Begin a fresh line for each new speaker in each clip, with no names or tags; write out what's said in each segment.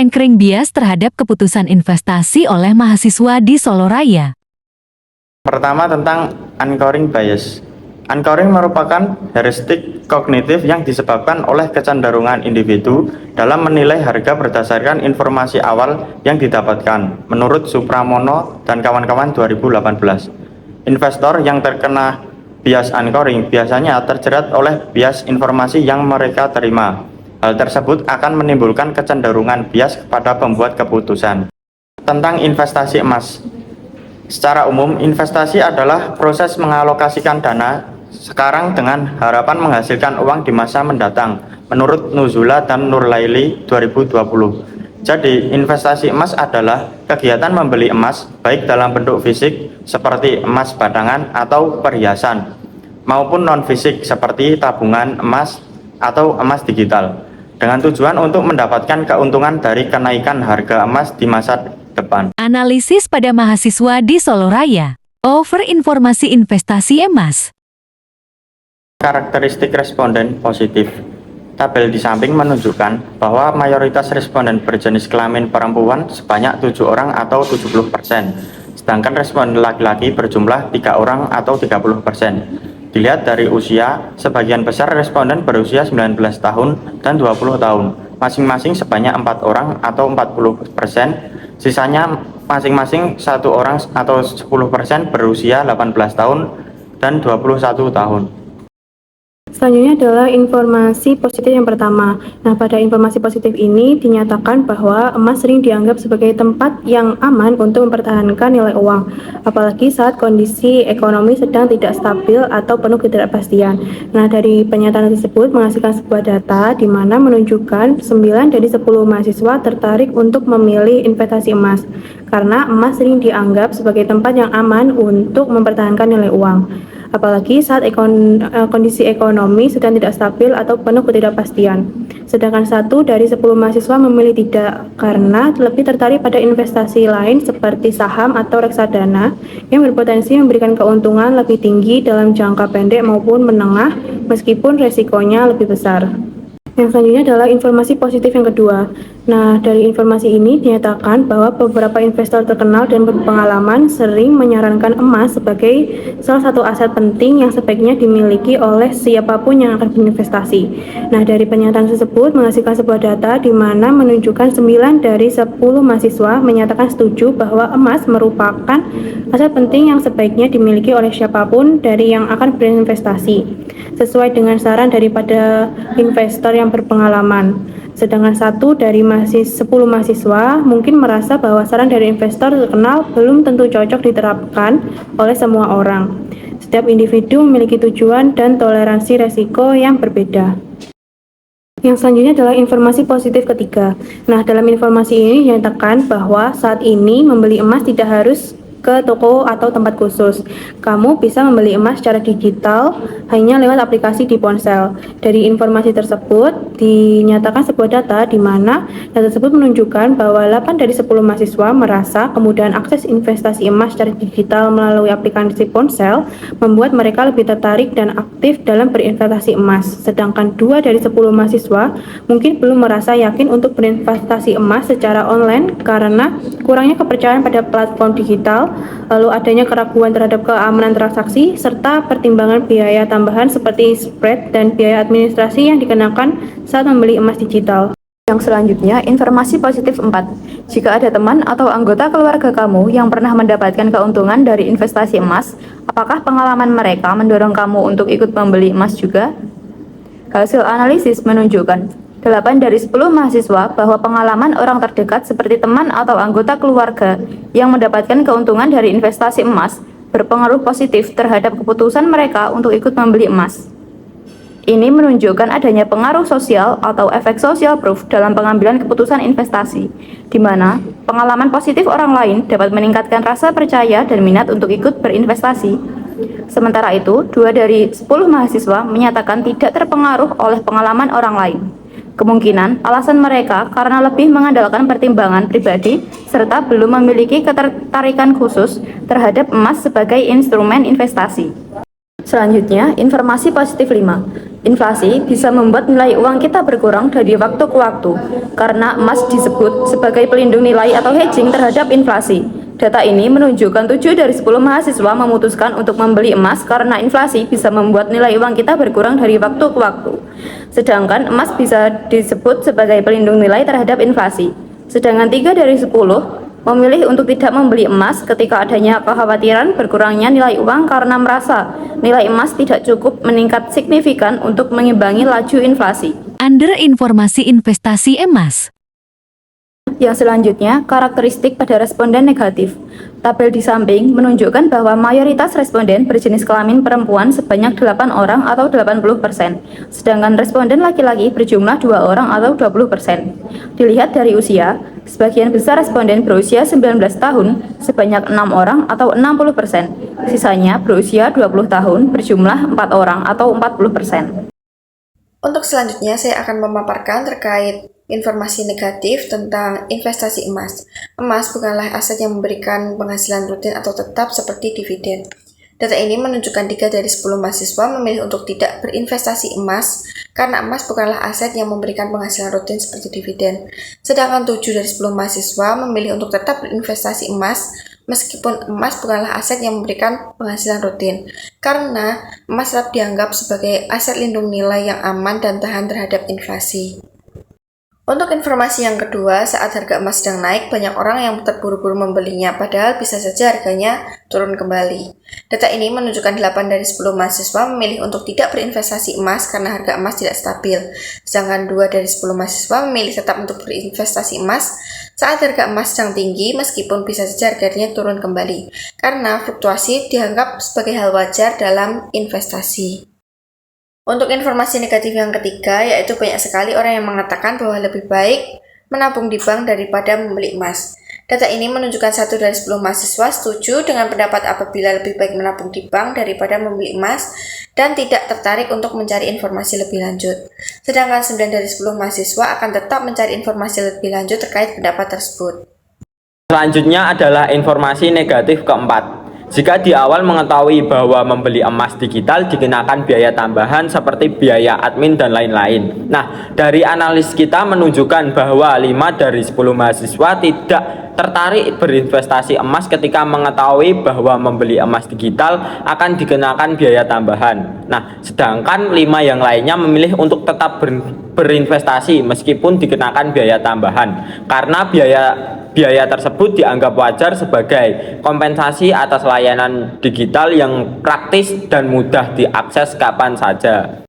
anchoring bias terhadap keputusan investasi oleh mahasiswa di Solo Raya.
Pertama, tentang anchoring bias. Anchoring merupakan heuristik kognitif yang disebabkan oleh kecenderungan individu dalam menilai harga berdasarkan informasi awal yang didapatkan, menurut Supramono dan kawan-kawan 2018. Investor yang terkena bias anchoring biasanya terjerat oleh bias informasi yang mereka terima. Hal tersebut akan menimbulkan kecenderungan bias kepada pembuat keputusan. Tentang investasi emas. Secara umum, investasi adalah proses mengalokasikan dana sekarang dengan harapan menghasilkan uang di masa mendatang, menurut Nuzula dan Nurlaili 2020. Jadi, investasi emas adalah kegiatan membeli emas baik dalam bentuk fisik seperti emas batangan atau perhiasan, maupun non-fisik seperti tabungan emas atau emas digital, dengan tujuan untuk mendapatkan keuntungan dari kenaikan harga emas di masa depan.
Analisis pada mahasiswa di Solo Raya. Over informasi investasi emas.
Karakteristik responden positif. Tabel di samping menunjukkan bahwa mayoritas responden berjenis kelamin perempuan sebanyak 7 orang atau 70%, sedangkan responden laki-laki berjumlah 3 orang atau 30%. Dilihat dari usia, sebagian besar responden berusia 19 tahun dan 20 tahun, masing-masing sebanyak 4 orang atau 40%, sisanya masing-masing 1 orang atau 10% berusia 18 tahun dan 21 tahun.
Selanjutnya adalah informasi positif yang pertama. Nah, pada informasi positif ini dinyatakan bahwa emas sering dianggap sebagai tempat yang aman untuk mempertahankan nilai uang, apalagi saat kondisi ekonomi sedang tidak stabil atau penuh ketidakpastian. Nah, dari pernyataan tersebut menghasilkan sebuah data di mana menunjukkan 9 dari 10 mahasiswa tertarik untuk memilih investasi emas, karena emas sering dianggap sebagai tempat yang aman untuk mempertahankan nilai uang, apalagi saat kondisi ekonomi sedang tidak stabil atau penuh ketidakpastian. Sedangkan 1 dari 10 mahasiswa memilih tidak karena lebih tertarik pada investasi lain seperti saham atau reksadana yang berpotensi memberikan keuntungan lebih tinggi dalam jangka pendek maupun menengah meskipun resikonya lebih besar. Yang selanjutnya adalah informasi positif yang kedua. Nah, dari informasi ini dinyatakan bahwa beberapa investor terkenal dan berpengalaman sering menyarankan emas sebagai salah satu aset penting yang sebaiknya dimiliki oleh siapapun yang akan berinvestasi. Nah, dari pernyataan tersebut menghasilkan sebuah data di mana menunjukkan 9 dari 10 mahasiswa menyatakan setuju bahwa emas merupakan aset penting yang sebaiknya dimiliki oleh siapapun dari yang akan berinvestasi, sesuai dengan saran daripada investor yang berpengalaman. Sedangkan 1 dari 10 mahasiswa mungkin merasa bahwa saran dari investor terkenal belum tentu cocok diterapkan oleh semua orang. Setiap individu memiliki tujuan dan toleransi resiko yang berbeda. Yang selanjutnya adalah informasi positif ketiga. Nah, dalam informasi ini dinyatakan bahwa saat ini membeli emas tidak harus ke toko atau tempat khusus. Kamu bisa membeli emas secara digital hanya lewat aplikasi di ponsel. Dari informasi tersebut dinyatakan sebuah data di mana data tersebut menunjukkan bahwa 8 dari 10 mahasiswa merasa kemudahan akses investasi emas secara digital melalui aplikasi ponsel membuat mereka lebih tertarik dan aktif dalam berinvestasi emas. Sedangkan 2 dari 10 mahasiswa mungkin belum merasa yakin untuk berinvestasi emas secara online karena kurangnya kepercayaan pada platform digital, lalu adanya keraguan terhadap keamanan transaksi, serta pertimbangan biaya tambahan seperti spread dan biaya administrasi yang dikenakan saat membeli emas digital.
Yang selanjutnya, informasi positif 4. Jika ada teman atau anggota keluarga kamu yang pernah mendapatkan keuntungan dari investasi emas, apakah pengalaman mereka mendorong kamu untuk ikut membeli emas juga? Hasil analisis menunjukkan 8 dari 10 mahasiswa bahwa pengalaman orang terdekat seperti teman atau anggota keluarga yang mendapatkan keuntungan dari investasi emas berpengaruh positif terhadap keputusan mereka untuk ikut membeli emas. Ini menunjukkan adanya pengaruh sosial atau efek social proof dalam pengambilan keputusan investasi, di mana pengalaman positif orang lain dapat meningkatkan rasa percaya dan minat untuk ikut berinvestasi. Sementara itu, 2 dari 10 mahasiswa menyatakan tidak terpengaruh oleh pengalaman orang lain. Kemungkinan alasan mereka karena lebih mengandalkan pertimbangan pribadi serta belum memiliki ketertarikan khusus terhadap emas sebagai instrumen investasi. Selanjutnya, informasi positif 5. Inflasi bisa membuat nilai uang kita berkurang dari waktu ke waktu, karena emas disebut sebagai pelindung nilai atau hedging terhadap inflasi. Data ini menunjukkan 7 dari 10 mahasiswa memutuskan untuk membeli emas karena inflasi bisa membuat nilai uang kita berkurang dari waktu ke waktu. Sedangkan emas bisa disebut sebagai pelindung nilai terhadap inflasi. Sedangkan 3 dari 10 memilih untuk tidak membeli emas ketika adanya kekhawatiran berkurangnya nilai uang karena merasa nilai emas tidak cukup meningkat signifikan untuk mengimbangi laju inflasi.
Under informasi investasi emas.
Yang selanjutnya, karakteristik pada responden negatif. Tabel di samping menunjukkan bahwa mayoritas responden berjenis kelamin perempuan sebanyak 8 orang atau 80%, sedangkan responden laki-laki berjumlah 2 orang atau 20%. Dilihat dari usia, sebagian besar responden berusia 19 tahun sebanyak 6 orang atau 60%, sisanya berusia 20 tahun berjumlah 4 orang atau 40%.
Untuk selanjutnya, saya akan memaparkan terkait informasi negatif tentang investasi emas. Emas bukanlah aset yang memberikan penghasilan rutin atau tetap seperti dividen. Data ini menunjukkan 3 dari 10 mahasiswa memilih untuk tidak berinvestasi emas karena emas bukanlah aset yang memberikan penghasilan rutin seperti dividen. Sedangkan 7 dari 10 mahasiswa memilih untuk tetap berinvestasi emas meskipun emas bukanlah aset yang memberikan penghasilan rutin, karena emas tetap dianggap sebagai aset lindung nilai yang aman dan tahan terhadap inflasi. Untuk informasi yang kedua, saat harga emas sedang naik, banyak orang yang terburu-buru membelinya, padahal bisa saja harganya turun kembali. Data ini menunjukkan 8 dari 10 mahasiswa memilih untuk tidak berinvestasi emas karena harga emas tidak stabil, sedangkan 2 dari 10 mahasiswa memilih tetap untuk berinvestasi emas saat harga emas sedang tinggi meskipun bisa saja harganya turun kembali, karena fluktuasi dianggap sebagai hal wajar dalam investasi. Untuk informasi negatif yang ketiga, yaitu banyak sekali orang yang mengatakan bahwa lebih baik menabung di bank daripada membeli emas. Data ini menunjukkan 1 dari 10 mahasiswa setuju dengan pendapat apabila lebih baik menabung di bank daripada membeli emas dan tidak tertarik untuk mencari informasi lebih lanjut. Sedangkan 9 dari 10 mahasiswa akan tetap mencari informasi lebih lanjut terkait pendapat tersebut.
Selanjutnya adalah informasi negatif keempat. Jika di awal mengetahui bahwa membeli emas digital dikenakan biaya tambahan seperti biaya admin dan lain-lain. Nah, dari analis kita menunjukkan bahwa 5 dari 10 mahasiswa tidak tertarik berinvestasi emas ketika mengetahui bahwa membeli emas digital akan dikenakan biaya tambahan. Nah, sedangkan 5 yang lainnya memilih untuk tetap berinvestasi meskipun dikenakan biaya tambahan karena biaya tersebut dianggap wajar sebagai kompensasi atas layanan digital yang praktis dan mudah diakses kapan saja.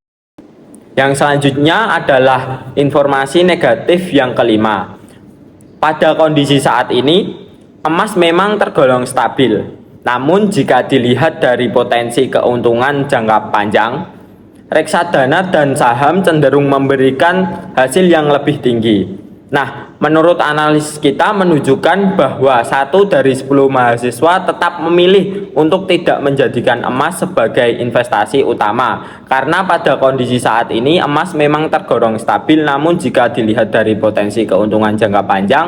Yang selanjutnya adalah informasi negatif yang kelima. Pada kondisi saat ini, emas memang tergolong stabil. Namun jika dilihat dari potensi keuntungan jangka panjang, reksadana dan saham cenderung memberikan hasil yang lebih tinggi. Nah, menurut analis kita menunjukkan bahwa 1 dari 10 mahasiswa tetap memilih untuk tidak menjadikan emas sebagai investasi utama. Karena pada kondisi saat ini emas memang tergolong stabil, namun jika dilihat dari potensi keuntungan jangka panjang,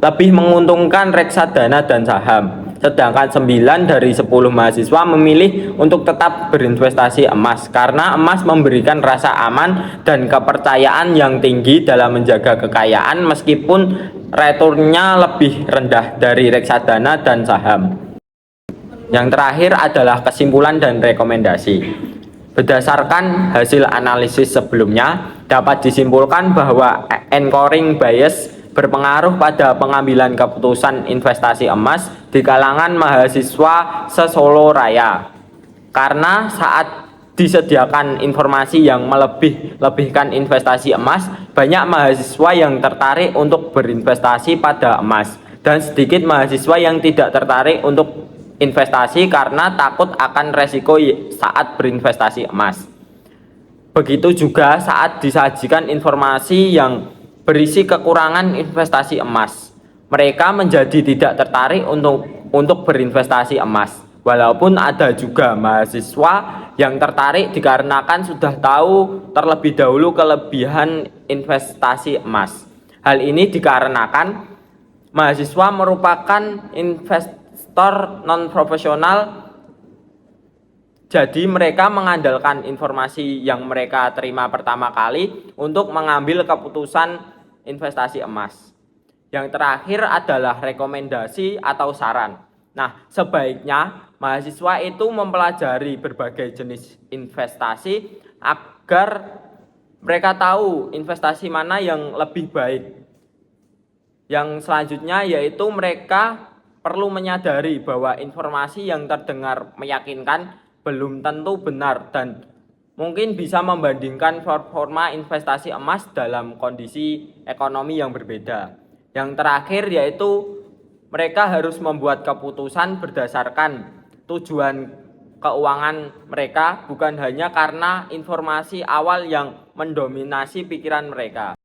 lebih menguntungkan reksadana dan saham. Sedangkan 9 dari 10 mahasiswa memilih untuk tetap berinvestasi emas karena emas memberikan rasa aman dan kepercayaan yang tinggi dalam menjaga kekayaan meskipun returnnya lebih rendah dari reksadana dan saham. Yang terakhir adalah kesimpulan dan rekomendasi. Berdasarkan hasil analisis sebelumnya, dapat disimpulkan bahwa anchoring bias berpengaruh pada pengambilan keputusan investasi emas di kalangan mahasiswa se-Solo Raya. Karena saat disediakan informasi yang melebih-lebihkan investasi emas, banyak mahasiswa yang tertarik untuk berinvestasi pada emas dan sedikit mahasiswa yang tidak tertarik untuk investasi karena takut akan resiko saat berinvestasi emas. Begitu juga saat disajikan informasi yang berisi kekurangan investasi emas, mereka menjadi tidak tertarik untuk berinvestasi emas. Walaupun ada juga mahasiswa yang tertarik dikarenakan sudah tahu terlebih dahulu kelebihan investasi emas. Hal ini dikarenakan mahasiswa merupakan investor non-profesional
Jadi mereka mengandalkan informasi yang mereka terima pertama kali untuk mengambil keputusan investasi emas. Yang terakhir adalah rekomendasi atau saran. Nah, sebaiknya mahasiswa itu mempelajari berbagai jenis investasi agar mereka tahu investasi mana yang lebih baik. Yang selanjutnya yaitu mereka perlu menyadari bahwa informasi yang terdengar meyakinkan belum tentu benar dan mungkin bisa membandingkan performa investasi emas dalam kondisi ekonomi yang berbeda. Yang terakhir yaitu mereka harus membuat keputusan berdasarkan tujuan keuangan mereka, bukan hanya karena informasi awal yang mendominasi pikiran mereka.